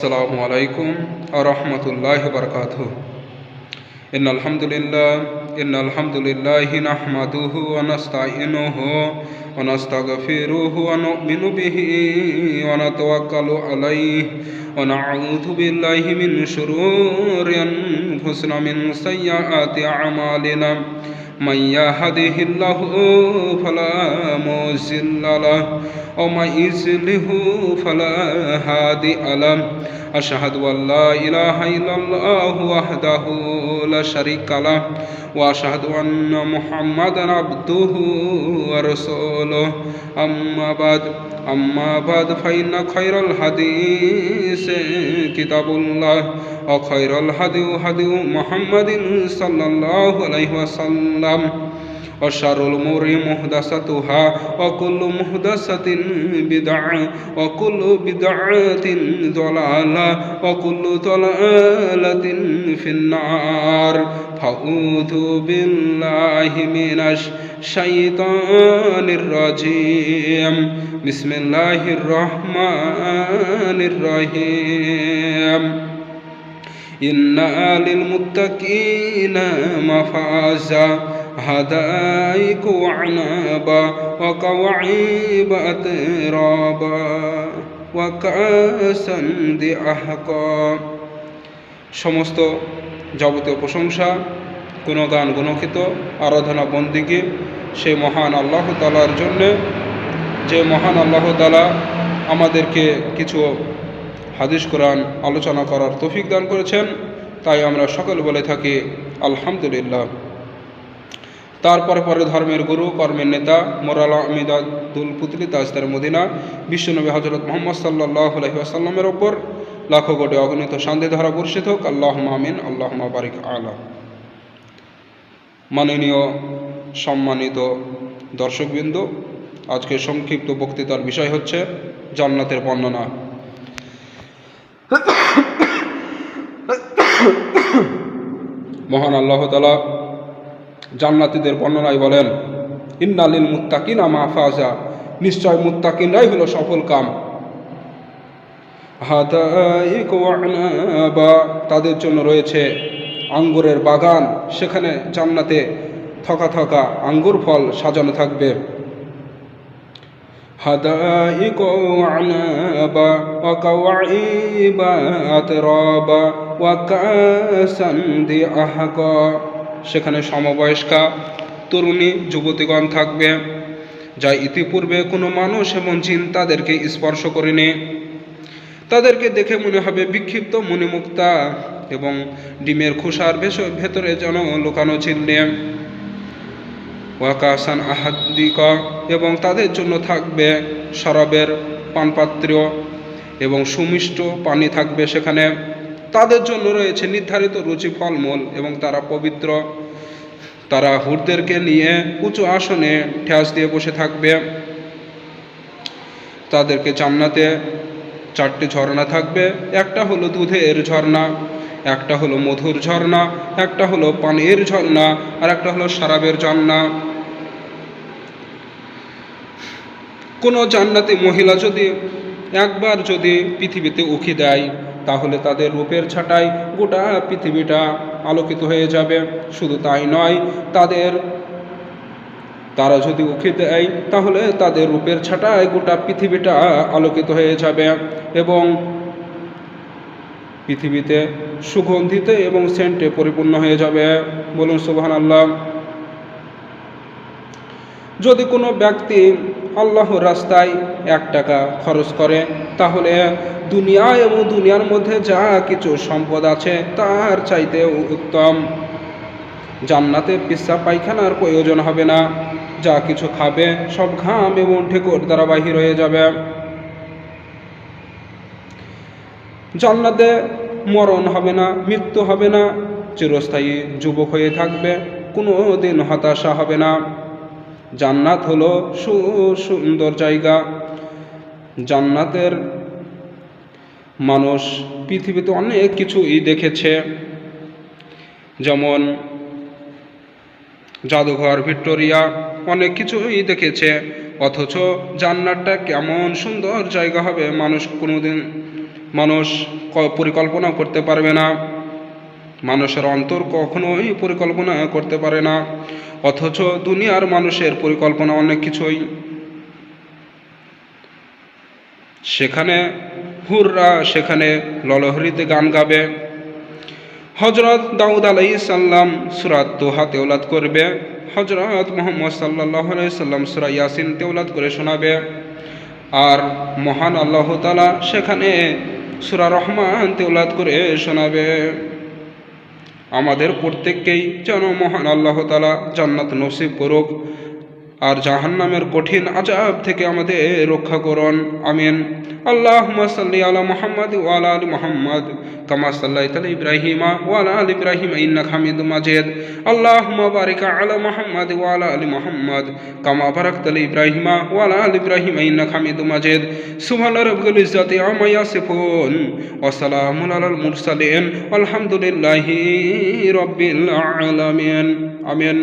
আসসালামু আলাইকুম ওয়া রাহমাতুল্লাহি ওয়া বারাকাতুহু। ইন্নাল হামদুলিল্লাহি নাহমাদুহু ওয়া নাস্তাঈনুহু ওয়া নাস্তাগফিরুহু ওয়া নু'মিনু বিহি ওয়া নাতাওয়াক্কালু আলাইহি ওয়া না'উযু বিল্লাহি মিন শুরুরি আনফুসিনা মিন সাইয়্যাতি আ'মালিনা। من يهده الله فلا مضل له ومن يضلل فلا هادي له. أشهد أن لا إله إلا الله وحده لا شريك له وأشهد أن محمدا عبده ورسوله. أما بعد فإن خير الحديث كتاب الله وخير الهدي هدي محمد صلى الله عليه وسلم وشر الأمور محدثاتها وكل محدثة بدعة وكل بدعة ضلالة وكل ضلالة في النار. فأعوذ بالله من الشيطان الرجيم. بسم الله الرحمن الرحيم. إن للمتقين مفازا حدائق وعنابا وكواعب أترابا وكأسا دهاقا. সমস্ত যাবতীয় প্রশংসা, গুণগান, গুণখিত আরাধনা বন্দিগি সেই মহান আল্লাহ তাআলার জন্যে, যে মহান আল্লাহ তাআলা আমাদেরকে কিছু হাদিস কোরআন আলোচনা করার তৌফিক দান করেছেন। তাই আমরা সকলে বলে থাকি আলহামদুলিল্লাহ। তারপরে ধর্মের গুরু, কর্মের নেতা, মোরাল আমিদাদুল পুতলি তাজদার মদিনা বিশ্বনবী হযরত মুহাম্মদ সাল্লাল্লাহু আলাইহি ওয়াসাল্লামের ওপর লাখো কোটি অগণিত শান্তি ধারা বর্ষিত হোক। আল্লাহুম্মা আমিন, আল্লাহুম্মা বারিক আলা। মাননীয় সম্মানিত দর্শকবৃন্দ, আজকে সংক্ষিপ্ত বক্তৃতার বিষয় হচ্ছে জান্নাতের বর্ণনা। মহান আল্লাহ তাআলা জান্নাতীদের বর্ণনায় বলেন, ইন্না লিল মুত্তাকিনা মাফাজা, নিশ্চয় মুত্তাকিনরাই হলো সফল কাম। হাদাইক ওয়া আনাবা, তাদের জন্য রয়েছে আঙ্গুরের বাগান, সেখানে জান্নাতে থকা থকা আঙ্গুর ফল সাজানো থাকবে। হাদাইক ওয়া আনাবা ওয়া কাওয়াইবা আতরাবা ওয়া কাসান দিহাকা, সেখানে সমবয়স্কা তরুণী যুবতীগণ থাকবে, যা ইতিপূর্বে কোনো মানুষ এবং জিন তাদেরকে স্পর্শ করেনি। তাদেরকে দেখে মনে হবে বিক্ষিপ্ত মণিমুক্তা এবং ডিমের খোসার ভেতরে যেন লুকানো ছিলনে। ওয়াকাসান আহাদিকা, এবং তাদের জন্য থাকবে শরাবের পানপাত্র এবং সুমিষ্ট পানি থাকবে সেখানে। তাদের জন্য রয়েছে নির্ধারিত রুচি ফলমূল এবং তারা পবিত্র। তারা হুরদেরকে নিয়ে উঁচু আসনে ঠ্যাস দিয়ে বসে থাকবে। তাদেরকে জান্নাতে 4টি ঝর্ণা থাকবে। একটা হলো দুধের ঝর্ণা, একটা হলো মধুর ঝর্ণা, একটা হলো পানির ঝর্ণা, আর একটা হলো শরাবের ঝর্ণা। কোনো জান্নাতি মহিলা একবার যদি পৃথিবীতে উঁকি দেয়, তাহলে তাদের রূপের ছাটায় গোটা পৃথিবীটা আলোকিত হয়ে যাবে। শুধু তাই নয়, তারা যদি উঁকি দেয় তাহলে তাদের রূপের ছাটায় গোটা পৃথিবীটা আলোকিত হয়ে যাবে এবং পৃথিবীতে সুগন্ধিতে এবং সেন্টে পরিপূর্ণ হয়ে যাবে। বলুন সুবহানাল্লাহ। যদি কোনো ব্যক্তি আল্লাহর রাস্তায় 1 টাকা খরচ করে, তাহলে দুনিয়া এবং দুনিয়ার মধ্যে যা কিছু সম্পদ আছে তার চাইতেও উত্তম। জান্নাতে পেশাব পায়খানার প্রয়োজন হবে না। যা কিছু খাবে সব ঘাম এবং ঢেকুর দ্বারা বাহির হয়ে যাবে। জান্নাতে মরণ হবে না, মৃত্যু হবে না, চিরস্থায়ী যুবক হয়ে থাকবে, কোনো দিন হতাশা হবে না। জান্নাত হলো সুন্দর জায়গা। জান্নাতের মানুষ পৃথিবীতে অনেক কিছুই দেখেছে, যেমন জাদুঘর, ভিক্টোরিয়া, অনেক কিছুই দেখেছে। অথচ জান্নাতটা কেমন সুন্দর জায়গা হবে মানুষ কোনোদিন মানুষ পরিকল্পনা করতে পারবে না, মানুষের অন্তর কখনোই পরিকল্পনা করতে পারে না। অথচ দুনিয়ার মানুষের পরিকল্পনা অনেক কিছুই। সেখানে হুররা সেখানে ললহরিতে গান গাবে। হজরত দাউদ আলাইহিস সালাম সূরা তোহা তেলাওয়াত করবে, হজরত মুহাম্মদ সাল্লাল্লাহু আলাইহি সাল্লাম সূরা ইয়াসিন তেলাওয়াত করে শোনাবে, আর মহান আল্লাহ তাআলা সেখানে সূরা রহমান তেলাওয়াত করে শোনাবে। আমাদের প্রত্যেককেই যেন মহান আল্লাহ তাআলা জান্নাত নসিব করুক, আর জাহান্নামের কঠিন আযাব থেকে আমাদের রক্ষা করুন। আমিন। আল্লাহুম্মা সাল্লি আলা মুহাম্মাদ ওয়া আলা আলি মুহাম্মাদ কামা সাল্লাইতা আলা ইব্রাহিমা ওয়া আলা আলি ইব্রাহিম ইন্নাকা হামিদুম মাজিদ। আল্লাহুম্মা বারিক আলা মুহাম্মাদ ওয়া আলা আলি মুহাম্মাদ কামা বারাকতা আলা ইব্রাহিমা ওয়া আলা আলি ইব্রাহিম ইন্নাকা হামিদুম মাজিদ। সুবহানা রাব্বিল ইজ্জাতি আম্মা ইয়াসিফুন ওয়া সালামুন আলাল মুরসালিন আলহামদুলিল্লাহি রাব্বিল আলামিন। আমিন।